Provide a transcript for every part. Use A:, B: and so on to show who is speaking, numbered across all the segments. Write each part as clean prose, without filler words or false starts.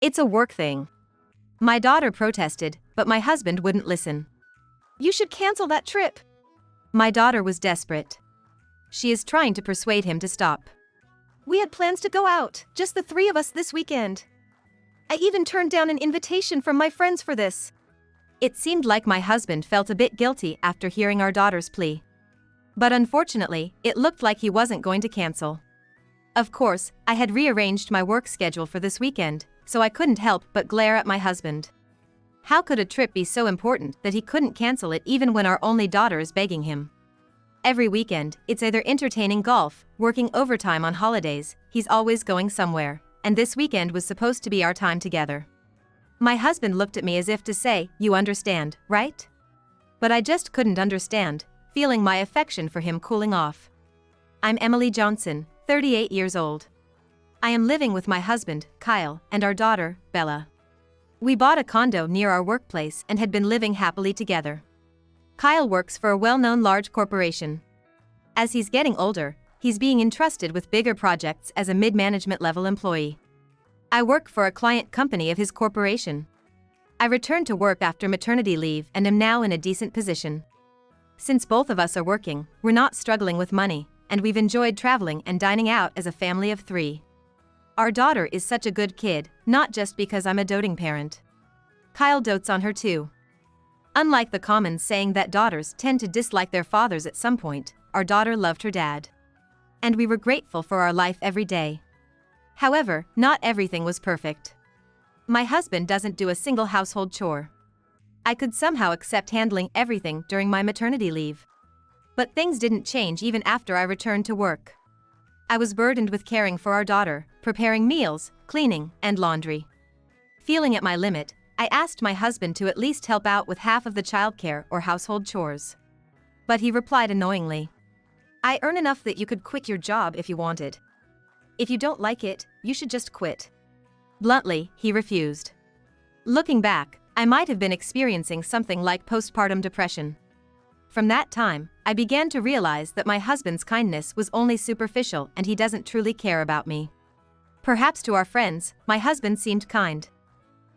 A: It's a work thing. My daughter protested, but my husband wouldn't listen.
B: You should cancel that trip.
A: My daughter was desperate. She is trying to persuade him to stop.
B: We had plans to go out, just the three of us this weekend. I even turned down an invitation from my friends for this.
A: It seemed like my husband felt a bit guilty after hearing our daughter's plea. But unfortunately, it looked like he wasn't going to cancel. Of course, I had rearranged my work schedule for this weekend, so I couldn't help but glare at my husband. How could a trip be so important that he couldn't cancel it even when our only daughter is begging him? Every weekend, it's either entertaining golf, working overtime on holidays, he's always going somewhere, and this weekend was supposed to be our time together. My husband looked at me as if to say, "You understand, right?" But I just couldn't understand, feeling my affection for him cooling off. I'm Emily Johnson, 38 years old. I am living with my husband, Kyle, and our daughter, Bella. We bought a condo near our workplace and had been living happily together. Kyle works for a well-known large corporation. As he's getting older, he's being entrusted with bigger projects as a mid-management level employee. I work for a client company of his corporation. I returned to work after maternity leave and am now in a decent position. Since both of us are working, we're not struggling with money, and we've enjoyed traveling and dining out as a family of 3. Our daughter is such a good kid, not just because I'm a doting parent. Kyle dotes on her too. Unlike the common saying that daughters tend to dislike their fathers at some point, our daughter loved her dad. And we were grateful for our life every day. However, not everything was perfect. My husband doesn't do a single household chore. I could somehow accept handling everything during my maternity leave. But things didn't change even after I returned to work. I was burdened with caring for our daughter, preparing meals, cleaning, and laundry. Feeling at my limit, I asked my husband to at least help out with half of the childcare or household chores. But he replied annoyingly, "I earn enough that you could quit your job if you wanted. If you don't like it, you should just quit." Bluntly, he refused. Looking back, I might have been experiencing something like postpartum depression. From that time, I began to realize that my husband's kindness was only superficial and he doesn't truly care about me. Perhaps to our friends, my husband seemed kind.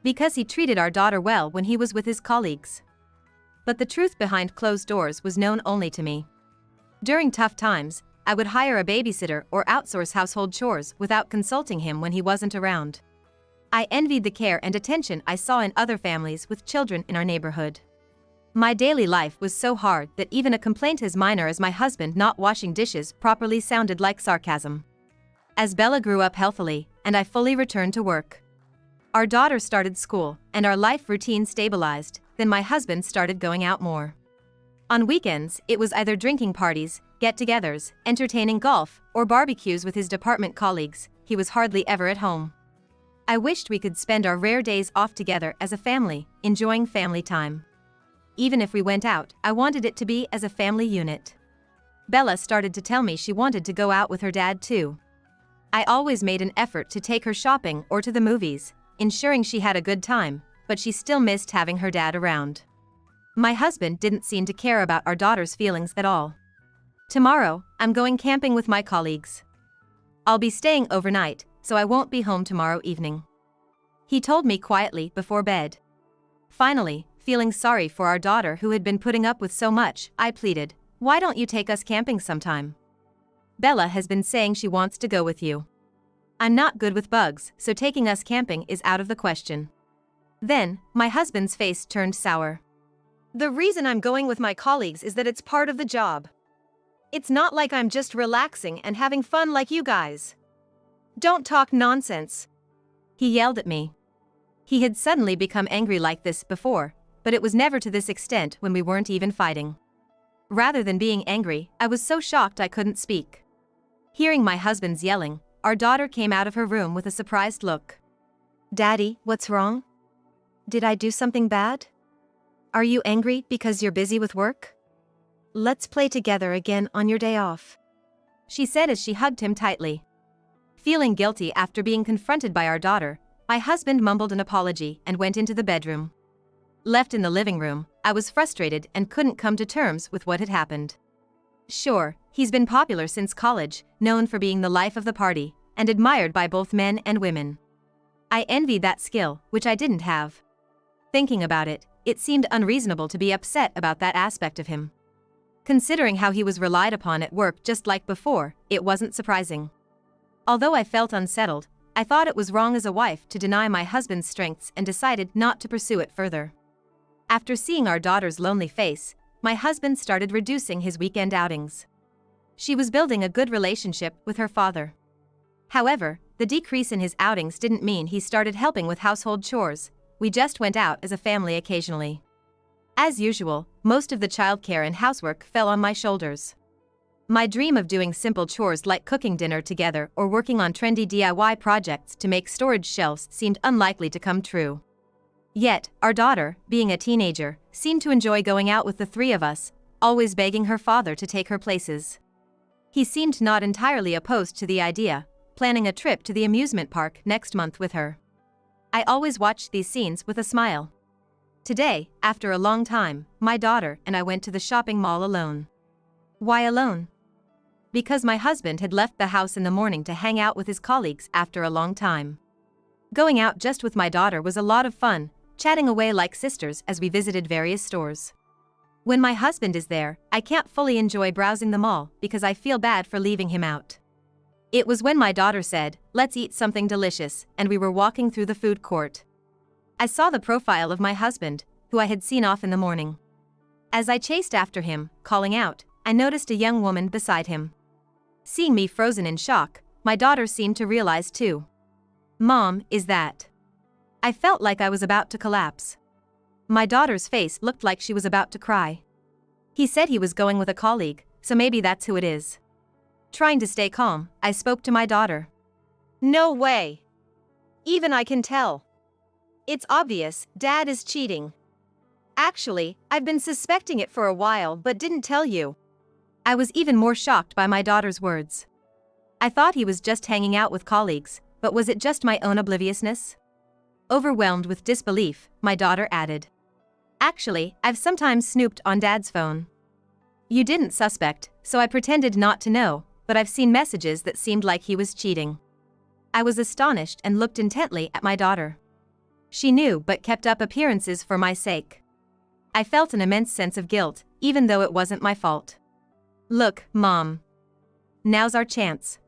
A: Because he treated our daughter well when he was with his colleagues. But the truth behind closed doors was known only to me. During tough times, I would hire a babysitter or outsource household chores without consulting him when he wasn't around. I envied the care and attention I saw in other families with children in our neighborhood. My daily life was so hard that even a complaint as minor as my husband not washing dishes properly sounded like sarcasm. As Bella grew up healthily, and I fully returned to work. Our daughter started school, and our life routine stabilized, then my husband started going out more. On weekends, it was either drinking parties, get-togethers, entertaining golf, or barbecues with his department colleagues. He was hardly ever at home. I wished we could spend our rare days off together as a family, enjoying family time. Even if we went out, I wanted it to be as a family unit. Bella started to tell me she wanted to go out with her dad too. I always made an effort to take her shopping or to the movies, ensuring she had a good time, but she still missed having her dad around. My husband didn't seem to care about our daughter's feelings at all. Tomorrow, I'm going camping with my colleagues. I'll be staying overnight, so I won't be home tomorrow evening. He told me quietly before bed. Finally, feeling sorry for our daughter who had been putting up with so much, I pleaded, "Why don't you take us camping sometime? Bella has been saying she wants to go with you. I'm not good with bugs, so taking us camping is out of the question." Then, my husband's face turned sour.
B: "The reason I'm going with my colleagues is that it's part of the job. It's not like I'm just relaxing and having fun like you guys. Don't talk nonsense."
A: He yelled at me. He had suddenly become angry like this before, but it was never to this extent when we weren't even fighting. Rather than being angry, I was so shocked I couldn't speak. Hearing my husband's yelling, our daughter came out of her room with a surprised look.
B: "Daddy, what's wrong? Did I do something bad? Are you angry because you're busy with work? Let's play together again on your day off,"
A: she said as she hugged him tightly. Feeling guilty after being confronted by our daughter, my husband mumbled an apology and went into the bedroom. Left in the living room, I was frustrated and couldn't come to terms with what had happened. Sure, he's been popular since college, known for being the life of the party, and admired by both men and women. I envied that skill, which I didn't have. Thinking about it, it seemed unreasonable to be upset about that aspect of him. Considering how he was relied upon at work just like before, it wasn't surprising. Although I felt unsettled, I thought it was wrong as a wife to deny my husband's strengths and decided not to pursue it further. After seeing our daughter's lonely face, my husband started reducing his weekend outings. She was building a good relationship with her father. However, the decrease in his outings didn't mean he started helping with household chores. We just went out as a family occasionally. As usual, most of the childcare and housework fell on my shoulders. My dream of doing simple chores like cooking dinner together or working on trendy DIY projects to make storage shelves seemed unlikely to come true. Yet, our daughter, being a teenager, seemed to enjoy going out with the three of us, always begging her father to take her places. He seemed not entirely opposed to the idea, planning a trip to the amusement park next month with her. I always watched these scenes with a smile. Today, after a long time, my daughter and I went to the shopping mall alone. Why alone? Because my husband had left the house in the morning to hang out with his colleagues after a long time. Going out just with my daughter was a lot of fun, chatting away like sisters as we visited various stores. When my husband is there, I can't fully enjoy browsing the mall because I feel bad for leaving him out. It was when my daughter said, "Let's eat something delicious," and we were walking through the food court. I saw the profile of my husband, who I had seen off in the morning. As I chased after him, calling out, I noticed a young woman beside him. Seeing me frozen in shock, my daughter seemed to realize too. "Mom, is that?" I felt like I was about to collapse. My daughter's face looked like she was about to cry. He said he was going with a colleague, so maybe that's who it is. Trying to stay calm, I spoke to my daughter.
B: No way. Even I can tell. It's obvious, Dad is cheating. Actually, I've been suspecting it for a while but didn't tell you.
A: I was even more shocked by my daughter's words. I thought he was just hanging out with colleagues, but was it just my own obliviousness? Overwhelmed with disbelief, my daughter added. Actually, I've sometimes snooped on Dad's phone. You didn't suspect, so I pretended not to know, but I've seen messages that seemed like he was cheating. I was astonished and looked intently at my daughter. She knew but kept up appearances for my sake. I felt an immense sense of guilt, even though it wasn't my fault. Look, Mom. Now's our chance.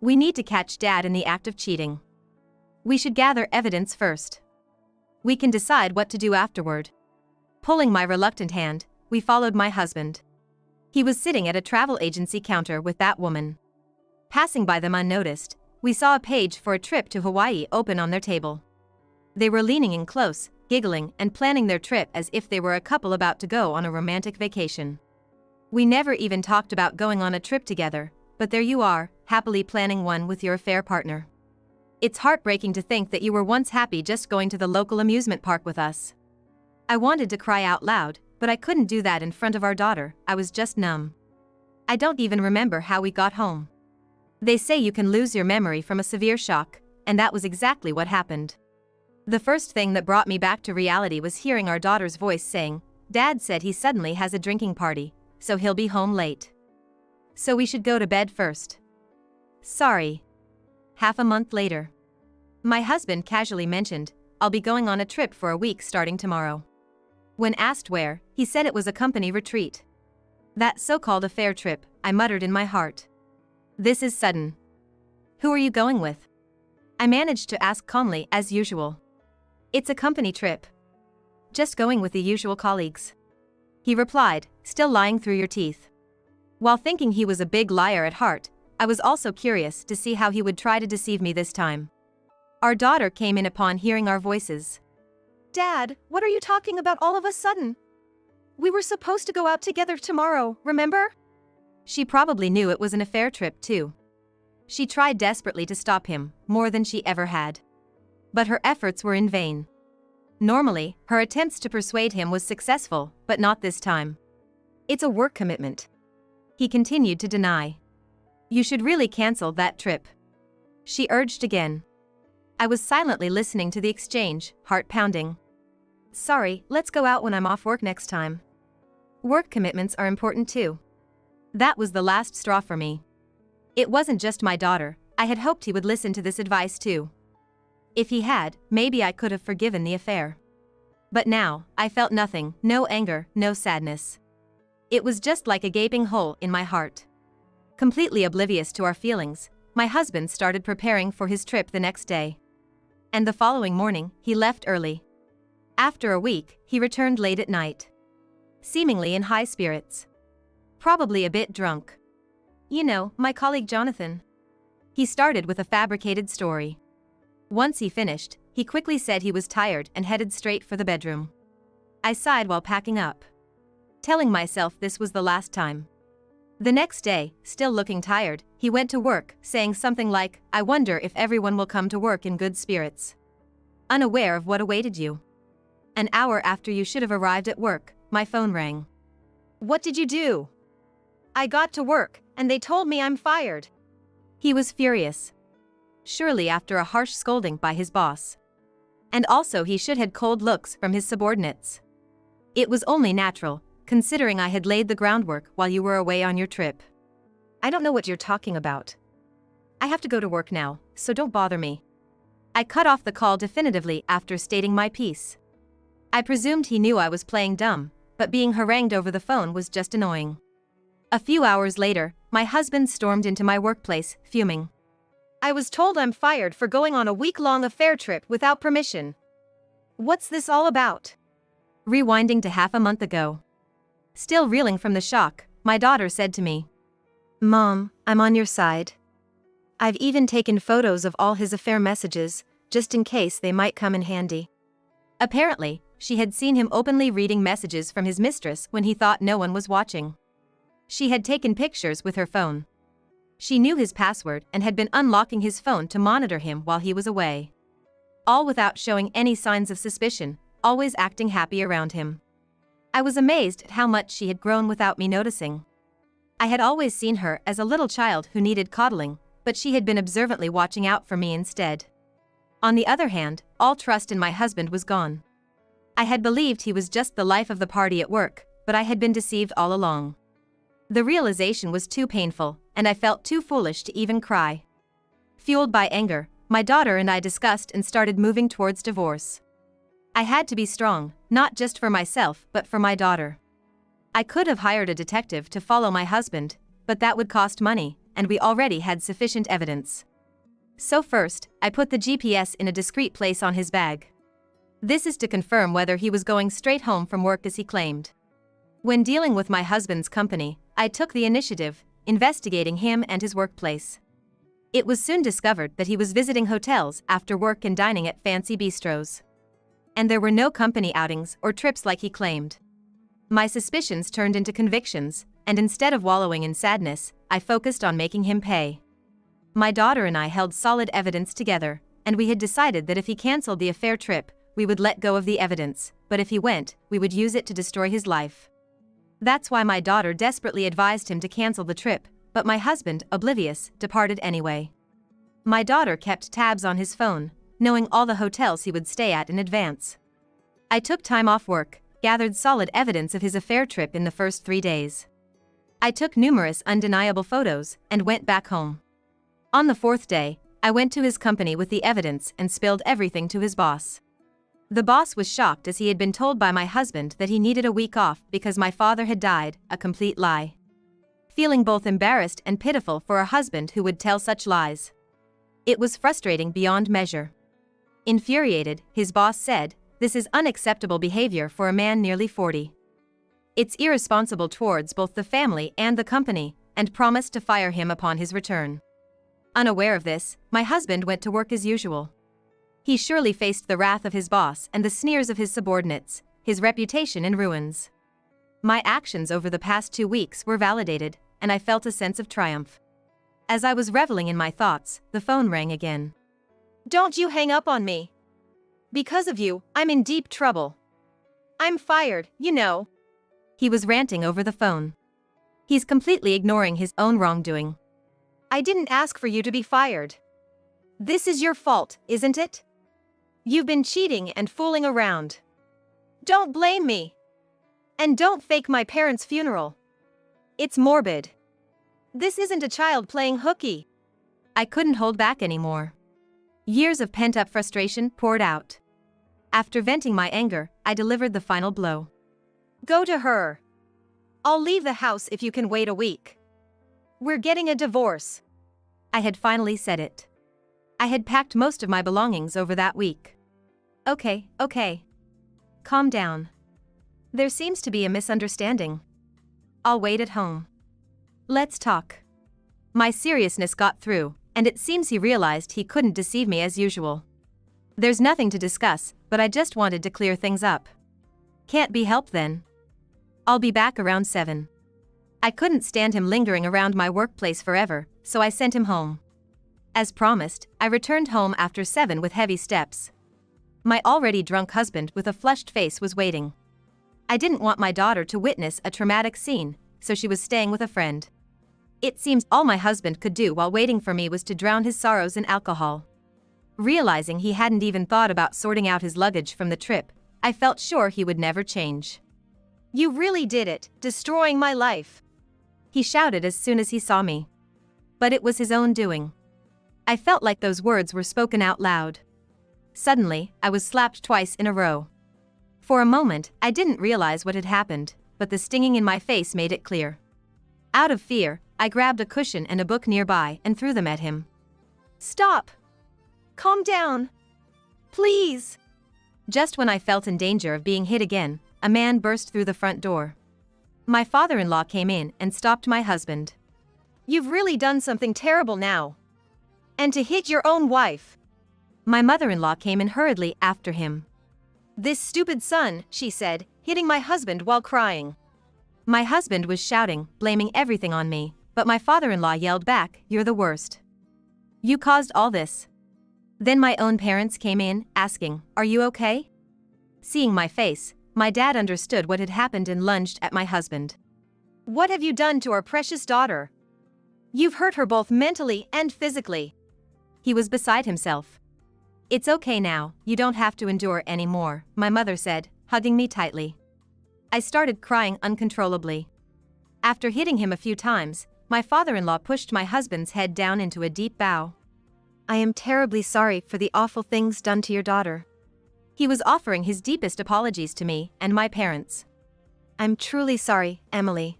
A: We need to catch Dad in the act of cheating. We should gather evidence first. We can decide what to do afterward. Pulling my reluctant hand, we followed my husband. He was sitting at a travel agency counter with that woman. Passing by them unnoticed, we saw a page for a trip to Hawaii open on their table. They were leaning in close, giggling and planning their trip as if they were a couple about to go on a romantic vacation. We never even talked about going on a trip together, but there you are, happily planning one with your affair partner. It's heartbreaking to think that you were once happy just going to the local amusement park with us. I wanted to cry out loud, but I couldn't do that in front of our daughter. I was just numb. I don't even remember how we got home. They say you can lose your memory from a severe shock, and that was exactly what happened. The first thing that brought me back to reality was hearing our daughter's voice saying, "Dad said he suddenly has a drinking party, so he'll be home late. So we should go to bed first." Sorry. Half a month later. My husband casually mentioned, "I'll be going on a trip for a week starting tomorrow." When asked where, he said it was a company retreat. That so-called affair trip, I muttered in my heart. This is sudden. Who are you going with? I managed to ask calmly as usual. It's a company trip. Just going with the usual colleagues. He replied, still lying through your teeth. While thinking he was a big liar at heart, I was also curious to see how he would try to deceive me this time. Our daughter came in upon hearing our voices.
B: Dad, what are you talking about all of a sudden? We were supposed to go out together tomorrow, remember?
A: She probably knew it was an affair trip too. She tried desperately to stop him, more than she ever had. But her efforts were in vain. Normally, her attempts to persuade him was successful, but not this time. It's a work commitment. He continued to deny. You should really cancel that trip. She urged again. I was silently listening to the exchange, heart pounding. Sorry, let's go out when I'm off work next time. Work commitments are important too. That was the last straw for me. It wasn't just my daughter, I had hoped he would listen to this advice too. If he had, maybe I could have forgiven the affair. But now, I felt nothing, no anger, no sadness. It was just like a gaping hole in my heart. Completely oblivious to our feelings, my husband started preparing for his trip the next day. And the following morning, he left early. After a week, he returned late at night. Seemingly in high spirits. Probably a bit drunk. You know, my colleague Jonathan. He started with a fabricated story. Once he finished, he quickly said he was tired and headed straight for the bedroom. I sighed while packing up, telling myself this was the last time. The next day, still looking tired, he went to work, saying something like, "I wonder if everyone will come to work in good spirits." Unaware of what awaited you. An hour after you should have arrived at work, my phone rang.
B: What did you do? I got to work, and they told me I'm fired.
A: He was furious. Surely after a harsh scolding by his boss. And also he should had cold looks from his subordinates. It was only natural, considering I had laid the groundwork while you were away on your trip.
B: I don't know what you're talking about.
A: I have to go to work now, so don't bother me. I cut off the call definitively after stating my piece. I presumed he knew I was playing dumb, but being harangued over the phone was just annoying. A few hours later, my husband stormed into my workplace, fuming.
B: I was told I'm fired for going on a week-long affair trip without permission. What's this all about?
A: Rewinding to half a month ago. Still reeling from the shock, my daughter said to me,
B: "Mom, I'm on your side. I've even taken photos of all his affair messages, just in case they might come in handy."
A: Apparently, she had seen him openly reading messages from his mistress when he thought no one was watching. She had taken pictures with her phone. She knew his password and had been unlocking his phone to monitor him while he was away. All without showing any signs of suspicion, always acting happy around him. I was amazed at how much she had grown without me noticing. I had always seen her as a little child who needed coddling, but she had been observantly watching out for me instead. On the other hand, all trust in my husband was gone. I had believed he was just the life of the party at work, but I had been deceived all along. The realization was too painful, and I felt too foolish to even cry. Fueled by anger, my daughter and I discussed and started moving towards divorce. I had to be strong, not just for myself but for my daughter. I could have hired a detective to follow my husband, but that would cost money, and we already had sufficient evidence. So first, I put the GPS in a discreet place on his bag. This is to confirm whether he was going straight home from work as he claimed. When dealing with my husband's company, I took the initiative, investigating him and his workplace. It was soon discovered that he was visiting hotels after work and dining at fancy bistros. And there were no company outings or trips like he claimed. My suspicions turned into convictions, and instead of wallowing in sadness, I focused on making him pay. My daughter and I held solid evidence together, and we had decided that if he cancelled the affair trip, we would let go of the evidence, but if he went, we would use it to destroy his life. That's why my daughter desperately advised him to cancel the trip, but my husband, oblivious, departed anyway. My daughter kept tabs on his phone, knowing all the hotels he would stay at in advance. I took time off work, gathered solid evidence of his affair trip in the first 3 days. I took numerous undeniable photos and went back home. On the 4th day, I went to his company with the evidence and spilled everything to his boss. The boss was shocked as he had been told by my husband that he needed a week off because my father had died, a complete lie. Feeling both embarrassed and pitiful for a husband who would tell such lies. It was frustrating beyond measure. Infuriated, his boss said, "This is unacceptable behavior for a man nearly 40. It's irresponsible towards both the family and the company," and promised to fire him upon his return. Unaware of this, my husband went to work as usual. He surely faced the wrath of his boss and the sneers of his subordinates, his reputation in ruins. My actions over the past 2 weeks were validated, and I felt a sense of triumph. As I was reveling in my thoughts, the phone rang again.
B: "Don't you hang up on me. Because of you, I'm in deep trouble. I'm fired, you know."
A: He was ranting over the phone. He's completely ignoring his own wrongdoing.
B: "I didn't ask for you to be fired. This is your fault, isn't it? You've been cheating and fooling around. Don't blame me. And don't fake my parents' funeral. It's morbid. This isn't a child playing hooky."
A: I couldn't hold back anymore. Years of pent-up frustration poured out. After venting my anger, I delivered the final blow.
B: Go to her. I'll leave the house if you can wait a week. We're getting a divorce.
A: I had finally said it. I had packed most of my belongings over that week. Okay. Calm down. There seems to be a misunderstanding. I'll wait at home. Let's talk. My seriousness got through, and it seems he realized he couldn't deceive me as usual. There's nothing to discuss, but I just wanted to clear things up. Can't be helped then. I'll be back around 7. I couldn't stand him lingering around my workplace forever, so I sent him home. As promised, I returned home after 7 with heavy steps. My already drunk husband with a flushed face was waiting. I didn't want my daughter to witness a traumatic scene, so she was staying with a friend. It seems all my husband could do while waiting for me was to drown his sorrows in alcohol. Realizing he hadn't even thought about sorting out his luggage from the trip, I felt sure he would never change.
B: You really did it, destroying my life.
A: He shouted as soon as he saw me. But it was his own doing. I felt like those words were spoken out loud. Suddenly, I was slapped twice in a row. For a moment, I didn't realize what had happened, but the stinging in my face made it clear. Out of fear, I grabbed a cushion and a book nearby and threw them at him.
B: Stop! Calm down! Please!
A: Just when I felt in danger of being hit again, a man burst through the front door. My father-in-law came in and stopped my husband.
B: You've really done something terrible now. And to hit your own wife.
A: My mother-in-law came in hurriedly after him.
B: This stupid son, she said, hitting my husband while crying.
A: My husband was shouting, blaming everything on me, but my father-in-law yelled back, "You're the worst. You caused all this." Then my own parents came in, asking, "Are you okay?" Seeing my face, my dad understood what had happened and lunged at my husband.
B: What have you done to our precious daughter? You've hurt her both mentally and physically.
A: He was beside himself. It's okay now, you don't have to endure any more, my mother said, hugging me tightly. I started crying uncontrollably. After hitting him a few times, my father-in-law pushed my husband's head down into a deep bow.
B: I am terribly sorry for the awful things done to your daughter.
A: He was offering his deepest apologies to me and my parents.
B: I'm truly sorry, Emily.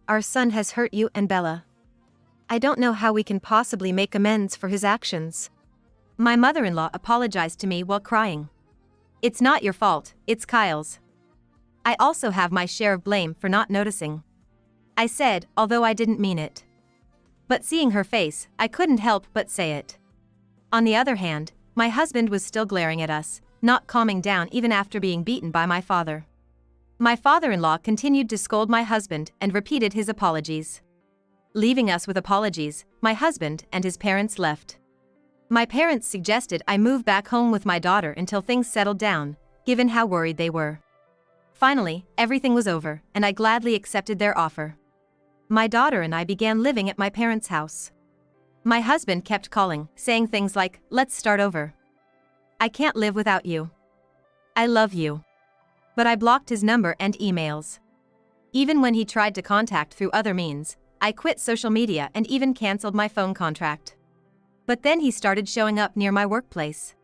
B: Our son has hurt you and Bella. I don't know how we can possibly make amends for his actions.
A: My mother-in-law apologized to me while crying. It's not your fault, it's Kyle's. I also have my share of blame for not noticing, I said, although I didn't mean it. But seeing her face, I couldn't help but say it. On the other hand, my husband was still glaring at us, not calming down even after being beaten by my father. My father-in-law continued to scold my husband and repeated his apologies. Leaving us with apologies, my husband and his parents left. My parents suggested I move back home with my daughter until things settled down, given how worried they were. Finally, everything was over, and I gladly accepted their offer. My daughter and I began living at my parents' house. My husband kept calling, saying things like, "Let's start over. I can't live without you. I love you." But I blocked his number and emails. Even when he tried to contact through other means, I quit social media and even canceled my phone contract. But then he started showing up near my workplace.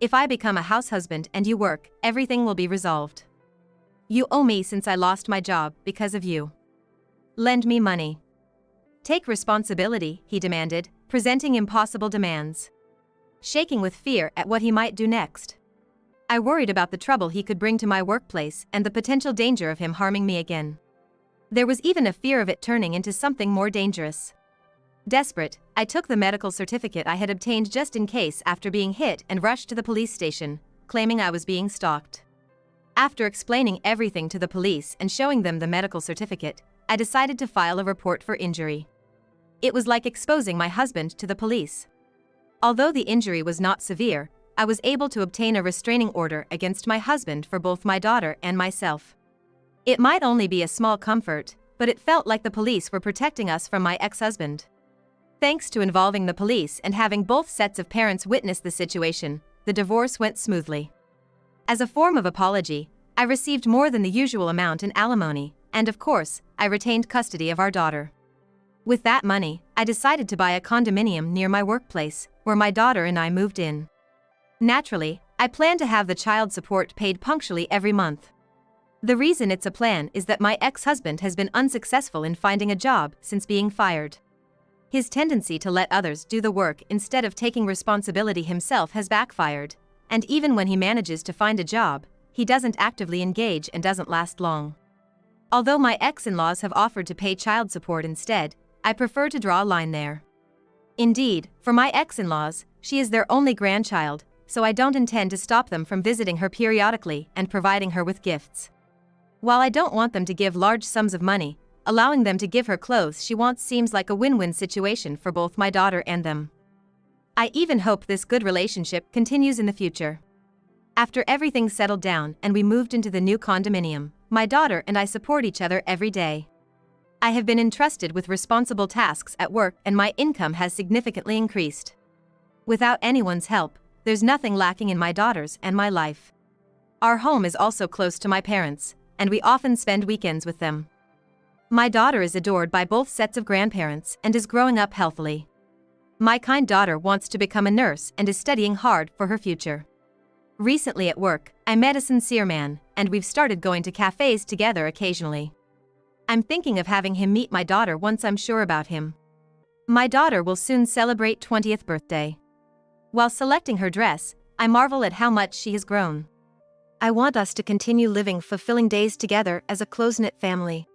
A: If I become a house husband and you work, everything will be resolved. You owe me since I lost my job because of you. Lend me money. Take responsibility, he demanded, presenting impossible demands. Shaking with fear at what he might do next. I worried about the trouble he could bring to my workplace and the potential danger of him harming me again. There was even a fear of it turning into something more dangerous. Desperate, I took the medical certificate I had obtained just in case after being hit and rushed to the police station, claiming I was being stalked. After explaining everything to the police and showing them the medical certificate, I decided to file a report for injury. It was like exposing my husband to the police. Although the injury was not severe, I was able to obtain a restraining order against my husband for both my daughter and myself. It might only be a small comfort, but it felt like the police were protecting us from my ex-husband. Thanks to involving the police and having both sets of parents witness the situation, the divorce went smoothly. As a form of apology, I received more than the usual amount in alimony, and of course, I retained custody of our daughter. With that money, I decided to buy a condominium near my workplace, where my daughter and I moved in. Naturally, I plan to have the child support paid punctually every month. The reason it's a plan is that my ex-husband has been unsuccessful in finding a job since being fired. His tendency to let others do the work instead of taking responsibility himself has backfired, and even when he manages to find a job, he doesn't actively engage and doesn't last long. Although my ex-in-laws have offered to pay child support instead, I prefer to draw a line there. Indeed, for my ex-in-laws, she is their only grandchild, so I don't intend to stop them from visiting her periodically and providing her with gifts. While I don't want them to give large sums of money, allowing them to give her clothes she wants seems like a win-win situation for both my daughter and them. I even hope this good relationship continues in the future. After everything settled down and we moved into the new condominium, my daughter and I support each other every day. I have been entrusted with responsible tasks at work and my income has significantly increased. Without anyone's help, there's nothing lacking in my daughters and my life. Our home is also close to my parents, and we often spend weekends with them. My daughter is adored by both sets of grandparents and is growing up healthily. My kind daughter wants to become a nurse and is studying hard for her future. Recently at work, I met a sincere man, and we've started going to cafes together occasionally. I'm thinking of having him meet my daughter once I'm sure about him. My daughter will soon celebrate 20th birthday. While selecting her dress, I marvel at how much she has grown. I want us to continue living fulfilling days together as a close-knit family.